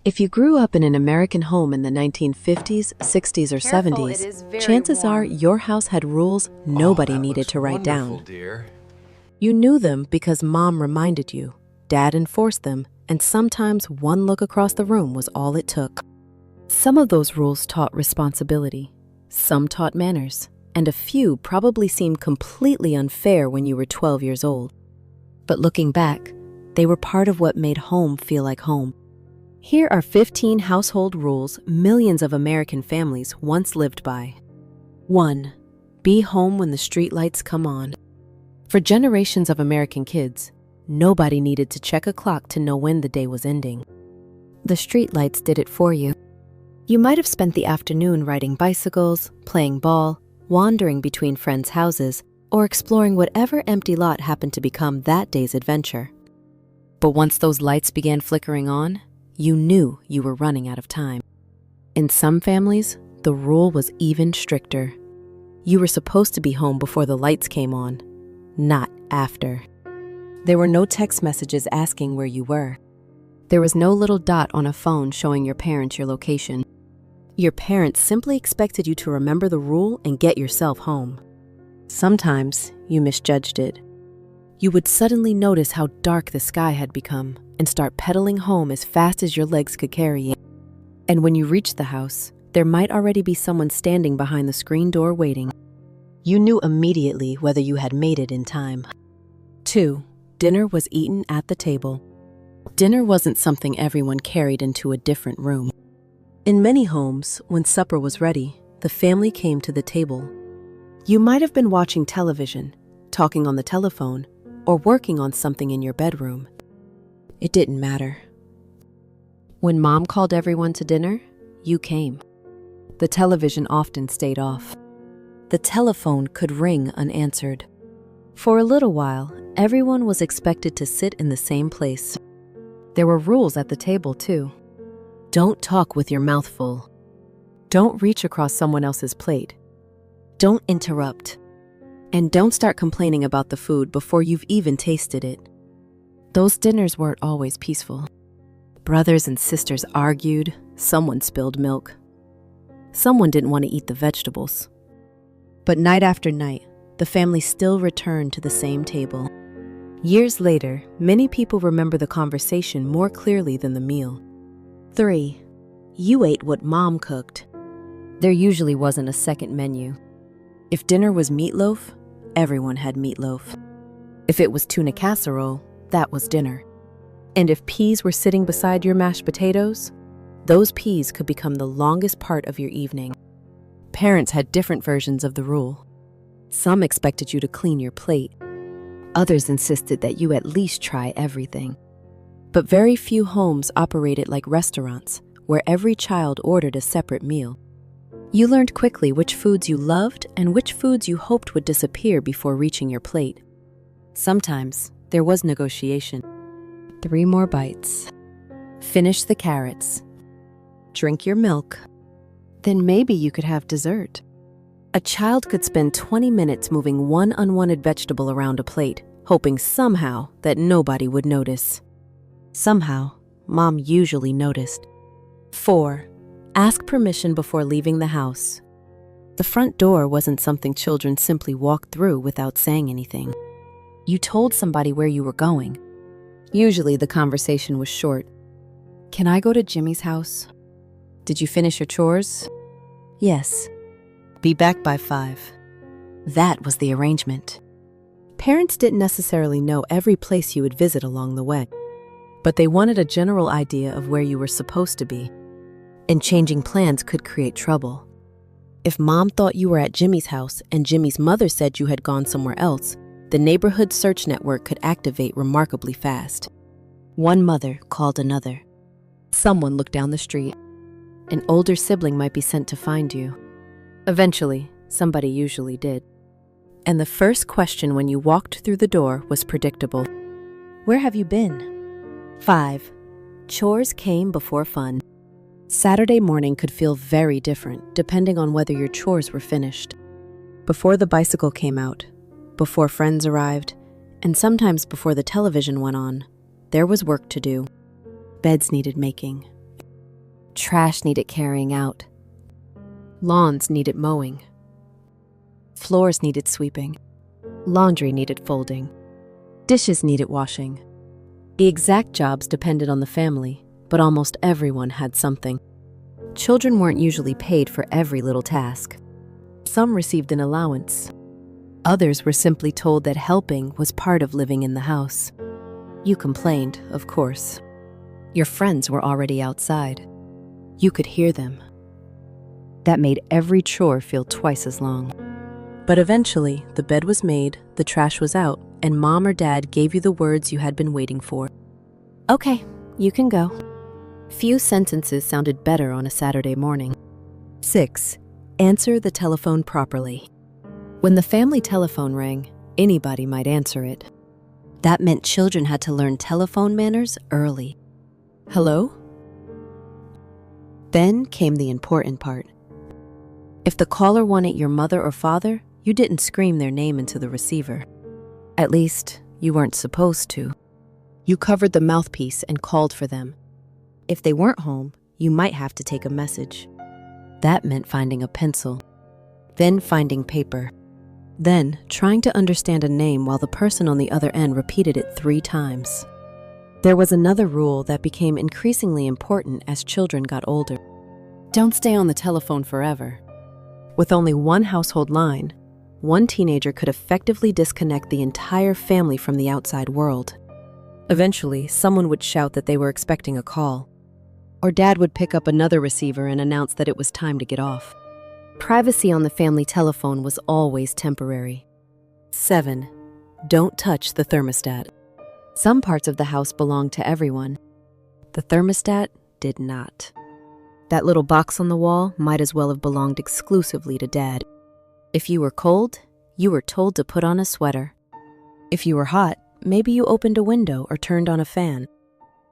If you grew up in an American home in the 1950s, 60s, or Careful, it 70s, is very chances are warm. your house had rules nobody needed to write down. Dear. You knew them because mom reminded you, dad enforced them, and sometimes one look across the room was all it took. Some of those rules taught responsibility, some taught manners, and a few probably seemed completely unfair when you were 12 years old. But looking back, they were part of what made home feel like home. Here are 15 household rules millions of American families once lived by. 1. Be home when the streetlights come on. For generations of American kids, nobody needed to check a clock to know when the day was ending. The streetlights did it for you. You might have spent the afternoon riding bicycles, playing ball, wandering between friends' houses, or exploring whatever empty lot happened to become that day's adventure. But once those lights began flickering on, you knew you were running out of time. In some families, the rule was even stricter. You were supposed to be home before the lights came on, not after. There were no text messages asking where you were. There was no little dot on a phone showing your parents your location. Your parents simply expected you to remember the rule and get yourself home. Sometimes you misjudged it. You would suddenly notice how dark the sky had become and start pedaling home as fast as your legs could carry you. And when you reached the house, there might already be someone standing behind the screen door waiting. You knew immediately whether you had made it in time. 2. Dinner was eaten at the table. Dinner wasn't something everyone carried into a different room. In many homes, when supper was ready, the family came to the table. You might have been watching television, talking on the telephone, or working on something in your bedroom. It didn't matter. When mom called everyone to dinner, you came. The television often stayed off. The telephone could ring unanswered. For a little while, everyone was expected to sit in the same place. There were rules at the table, too. Don't talk with your mouth full. Don't reach across someone else's plate. Don't interrupt. And don't start complaining about the food before you've even tasted it. Those dinners weren't always peaceful. Brothers and sisters argued, someone spilled milk. Someone didn't want to eat the vegetables. But night after night, the family still returned to the same table. Years later, many people remember the conversation more clearly than the meal. 3. You ate what mom cooked. There usually wasn't a second menu. If dinner was meatloaf, everyone had meatloaf. If it was tuna casserole, that was dinner. And if peas were sitting beside your mashed potatoes, those peas could become the longest part of your evening. Parents had different versions of the rule. Some expected you to clean your plate. Others insisted that you at least try everything. But very few homes operated like restaurants, where every child ordered a separate meal. You learned quickly which foods you loved and which foods you hoped would disappear before reaching your plate. Sometimes there was negotiation. 3 more bites. Finish the carrots. Drink your milk. Then maybe you could have dessert. A child could spend 20 minutes moving one unwanted vegetable around a plate, hoping somehow that nobody would notice. Somehow, mom usually noticed. 4. Ask permission before leaving the house. The front door wasn't something children simply walked through without saying anything. You told somebody where you were going. Usually the conversation was short. Can I go to Jimmy's house? Did you finish your chores? Yes. Be back by 5. That was the arrangement. Parents didn't necessarily know every place you would visit along the way, but they wanted a general idea of where you were supposed to be. And changing plans could create trouble. If mom thought you were at Jimmy's house and Jimmy's mother said you had gone somewhere else, the neighborhood search network could activate remarkably fast. One mother called another. Someone looked down the street. An older sibling might be sent to find you. Eventually, somebody usually did. And the first question when you walked through the door was predictable. Where have you been? 5. Chores came before fun. Saturday morning could feel very different depending on whether your chores were finished. Before the bicycle came out, before friends arrived, and sometimes before the television went on, there was work to do. Beds needed making. Trash needed carrying out. Lawns needed mowing. Floors needed sweeping. Laundry needed folding. Dishes needed washing. The exact jobs depended on the family, but almost everyone had something. Children weren't usually paid for every little task. Some received an allowance. Others were simply told that helping was part of living in the house. You complained, of course. Your friends were already outside. You could hear them. That made every chore feel twice as long. But eventually, the bed was made, the trash was out, and Mom or Dad gave you the words you had been waiting for. Okay, you can go. Few sentences sounded better on a Saturday morning. 6. Answer the telephone properly. When the family telephone rang, anybody might answer it. That meant children had to learn telephone manners early. Hello? Then came the important part. If the caller wanted your mother or father, you didn't scream their name into the receiver. At least, you weren't supposed to. You covered the mouthpiece and called for them. If they weren't home, you might have to take a message. That meant finding a pencil, then finding paper, then trying to understand a name while the person on the other end repeated it 3 times. There was another rule that became increasingly important as children got older. Don't stay on the telephone forever. With only one household line, one teenager could effectively disconnect the entire family from the outside world. Eventually, someone would shout that they were expecting a call, or Dad would pick up another receiver and announce that it was time to get off. Privacy on the family telephone was always temporary. 7. Don't touch the thermostat. Some parts of the house belonged to everyone. The thermostat did not. That little box on the wall might as well have belonged exclusively to Dad. If you were cold, you were told to put on a sweater. If you were hot, maybe you opened a window or turned on a fan.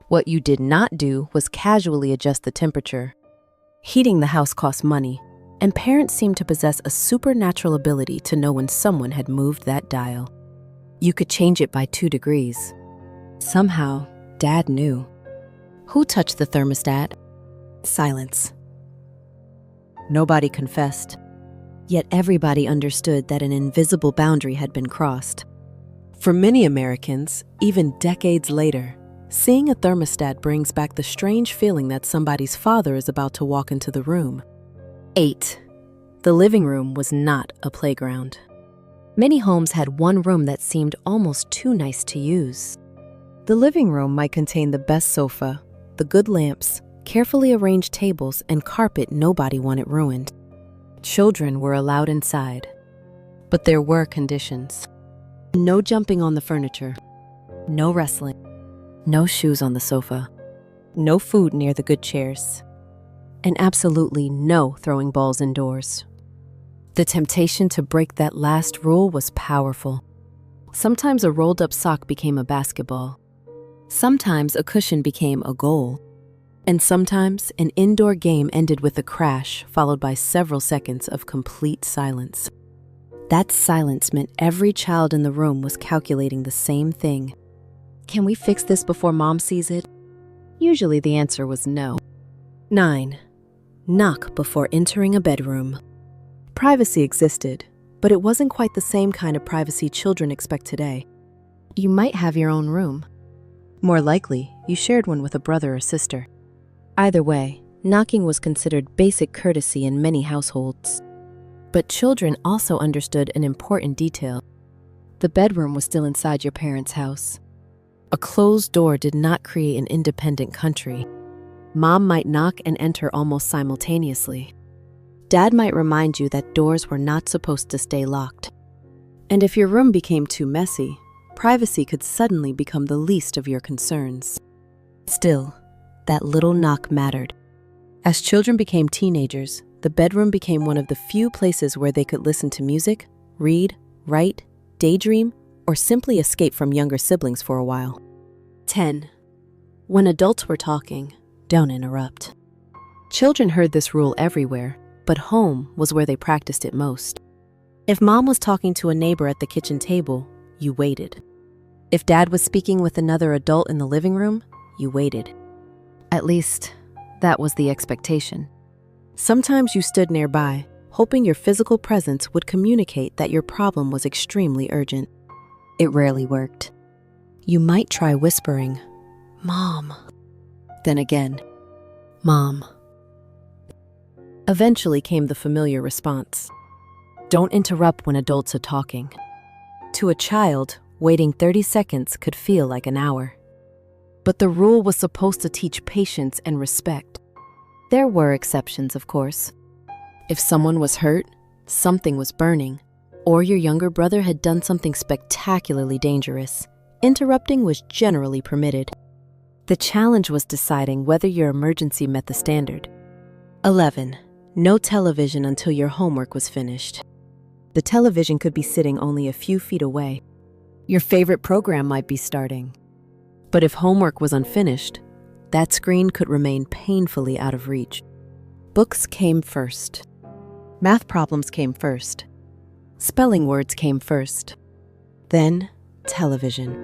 What you did not do was casually adjust the temperature. Heating the house cost money, and parents seemed to possess a supernatural ability to know when someone had moved that dial. You could change it by 2 degrees. Somehow, Dad knew. Who touched the thermostat? Silence. Nobody confessed. Yet everybody understood that an invisible boundary had been crossed. For many Americans, even decades later, seeing a thermostat brings back the strange feeling that somebody's father is about to walk into the room. 8. The living room was not a playground. Many homes had one room that seemed almost too nice to use. The living room might contain the best sofa, the good lamps, carefully arranged tables, and carpet nobody wanted ruined. Children were allowed inside, but there were conditions. No jumping on the furniture, no wrestling, no shoes on the sofa, no food near the good chairs, and absolutely no throwing balls indoors. The temptation to break that last rule was powerful. Sometimes a rolled-up sock became a basketball. Sometimes a cushion became a goal. And sometimes an indoor game ended with a crash followed by several seconds of complete silence. That silence meant every child in the room was calculating the same thing. Can we fix this before Mom sees it? Usually the answer was no. 9. Knock before entering a bedroom. Privacy existed, but it wasn't quite the same kind of privacy children expect today. You might have your own room. More likely, you shared one with a brother or sister. Either way, knocking was considered basic courtesy in many households. But children also understood an important detail. The bedroom was still inside your parents' house. A closed door did not create an independent country. Mom might knock and enter almost simultaneously. Dad might remind you that doors were not supposed to stay locked. And if your room became too messy, privacy could suddenly become the least of your concerns. Still, that little knock mattered. As children became teenagers, the bedroom became one of the few places where they could listen to music, read, write, daydream, or simply escape from younger siblings for a while. 10. When adults were talking, don't interrupt. Children heard this rule everywhere, but home was where they practiced it most. If Mom was talking to a neighbor at the kitchen table, you waited. If Dad was speaking with another adult in the living room, you waited. At least, That was the expectation. Sometimes you stood nearby, hoping your physical presence would communicate that your problem was extremely urgent. It rarely worked. You might try whispering, "Mom." Then again, "Mom." Eventually came the familiar response, "Don't interrupt when adults are talking." To a child, waiting 30 seconds could feel like an hour. But the rule was supposed to teach patience and respect. There were exceptions, of course. If someone was hurt, something was burning, or your younger brother had done something spectacularly dangerous, interrupting was generally permitted. The challenge was deciding whether your emergency met the standard. 11. No television until your homework was finished. The television could be sitting only a few feet away. Your favorite program might be starting. But if homework was unfinished, that screen could remain painfully out of reach. Books came first. Math problems came first. Spelling words came first. Then, television.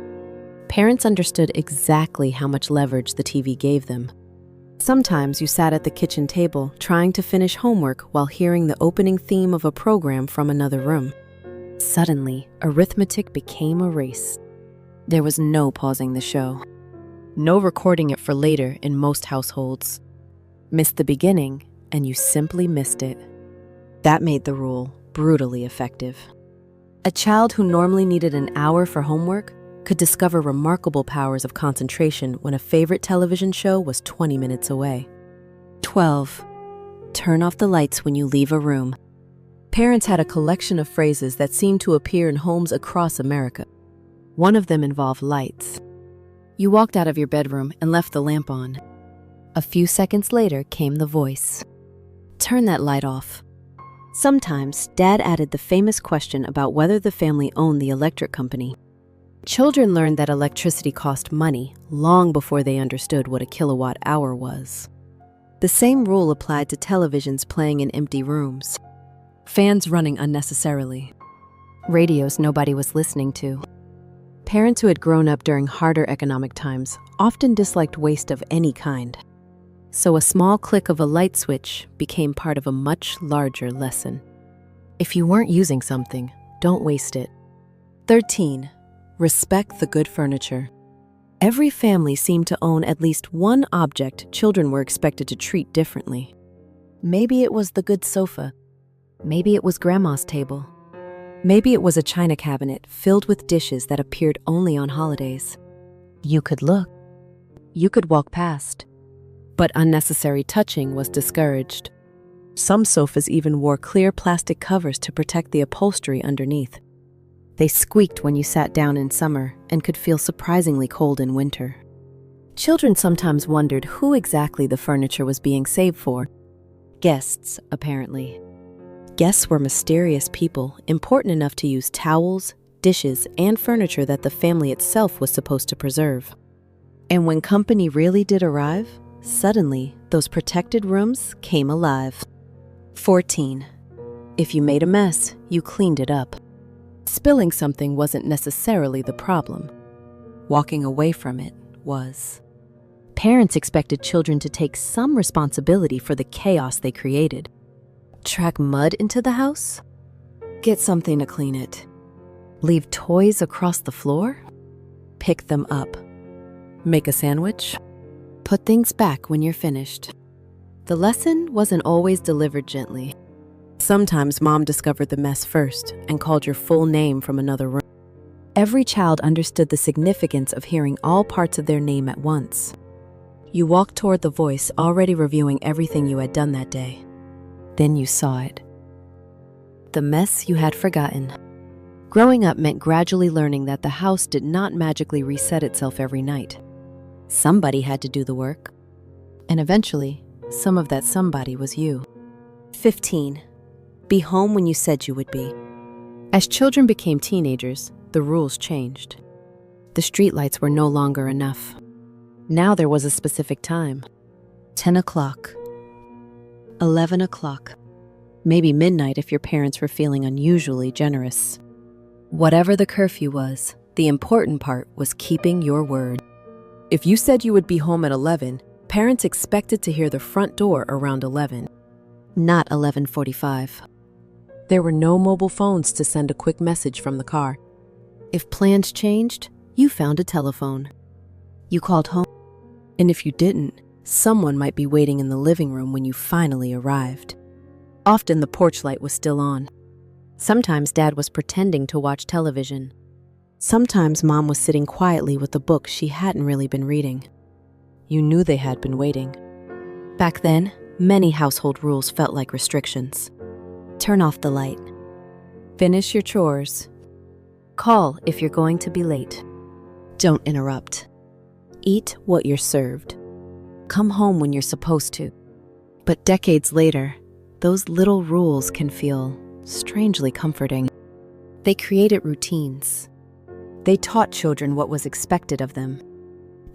Parents understood exactly how much leverage the TV gave them. Sometimes you sat at the kitchen table trying to finish homework while hearing the opening theme of a program from another room. Suddenly, arithmetic became a race. There was no pausing the show. No recording it for later in most households. Missed the beginning, and you simply missed it. That made the rule brutally effective. A child who normally needed an hour for homework could discover remarkable powers of concentration when a favorite television show was 20 minutes away. 12. Turn off the lights when you leave a room. Parents had a collection of phrases that seemed to appear in homes across America. One of them involved lights. You walked out of your bedroom and left the lamp on. A few seconds later came the voice, "Turn that light off." Sometimes, Dad added the famous question about whether the family owned the electric company. Children learned that electricity cost money long before they understood what a kilowatt hour was. The same rule applied to televisions playing in empty rooms, fans running unnecessarily, radios nobody was listening to. Parents who had grown up during harder economic times often disliked waste of any kind. So a small click of a light switch became part of a much larger lesson. If you weren't using something, don't waste it. 13. Respect the good furniture. Every family seemed to own at least one object children were expected to treat differently. Maybe it was the good sofa. Maybe it was grandma's table. Maybe it was a china cabinet filled with dishes that appeared only on holidays. You could look. You could walk past. But unnecessary touching was discouraged. Some sofas even wore clear plastic covers to protect the upholstery underneath. They squeaked when you sat down in summer and could feel surprisingly cold in winter. Children sometimes wondered who exactly the furniture was being saved for. Guests, apparently. Guests were mysterious people, important enough to use towels, dishes, and furniture that the family itself was supposed to preserve. And when company really did arrive, suddenly those protected rooms came alive. 14. If you made a mess, you cleaned it up. Spilling something wasn't necessarily the problem. Walking away from it was. Parents expected children to take some responsibility for the chaos they created. Track mud into the house? Get something to clean it. Leave toys across the floor? Pick them up. Make a sandwich? Put things back when you're finished. The lesson wasn't always delivered gently. Sometimes mom discovered the mess first and called your full name from another room. Every child understood the significance of hearing all parts of their name at once. You walked toward the voice, already reviewing everything you had done that day. Then you saw it. The mess you had forgotten. Growing up meant gradually learning that the house did not magically reset itself every night. Somebody had to do the work. And eventually, some of that somebody was you. 15. Be home when you said you would be. As children became teenagers, the rules changed. The streetlights were no longer enough. Now there was a specific time. 10 o'clock. 11 o'clock. Maybe midnight if your parents were feeling unusually generous. Whatever the curfew was, the important part was keeping your word. If you said you would be home at 11, Parents expected to hear the front door around 11, not 11:45. There were no mobile phones to send a quick message from the car. If plans changed, you found a telephone. You called home. And if you didn't, someone might be waiting in the living room when you finally arrived. Often the porch light was still on. Sometimes Dad was pretending to watch television. Sometimes Mom was sitting quietly with a book she hadn't really been reading. You knew they had been waiting. Back then, many household rules felt like restrictions. Turn off the light. Finish your chores. Call if you're going to be late. Don't interrupt. Eat what you're served. Come home when you're supposed to. But decades later, those little rules can feel strangely comforting. They created routines. They taught children what was expected of them.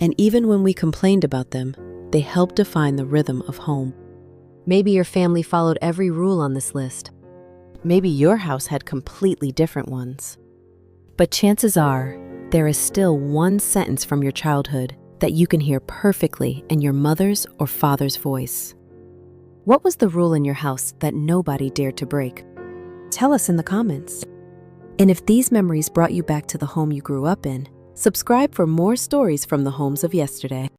And even when we complained about them, they helped define the rhythm of home. Maybe your family followed every rule on this list. Maybe your house had completely different ones. But chances are, there is still one sentence from your childhood that you can hear perfectly in your mother's or father's voice. What was the rule in your house that nobody dared to break? Tell us in the comments. And if these memories brought you back to the home you grew up in, subscribe for more stories from the homes of yesterday.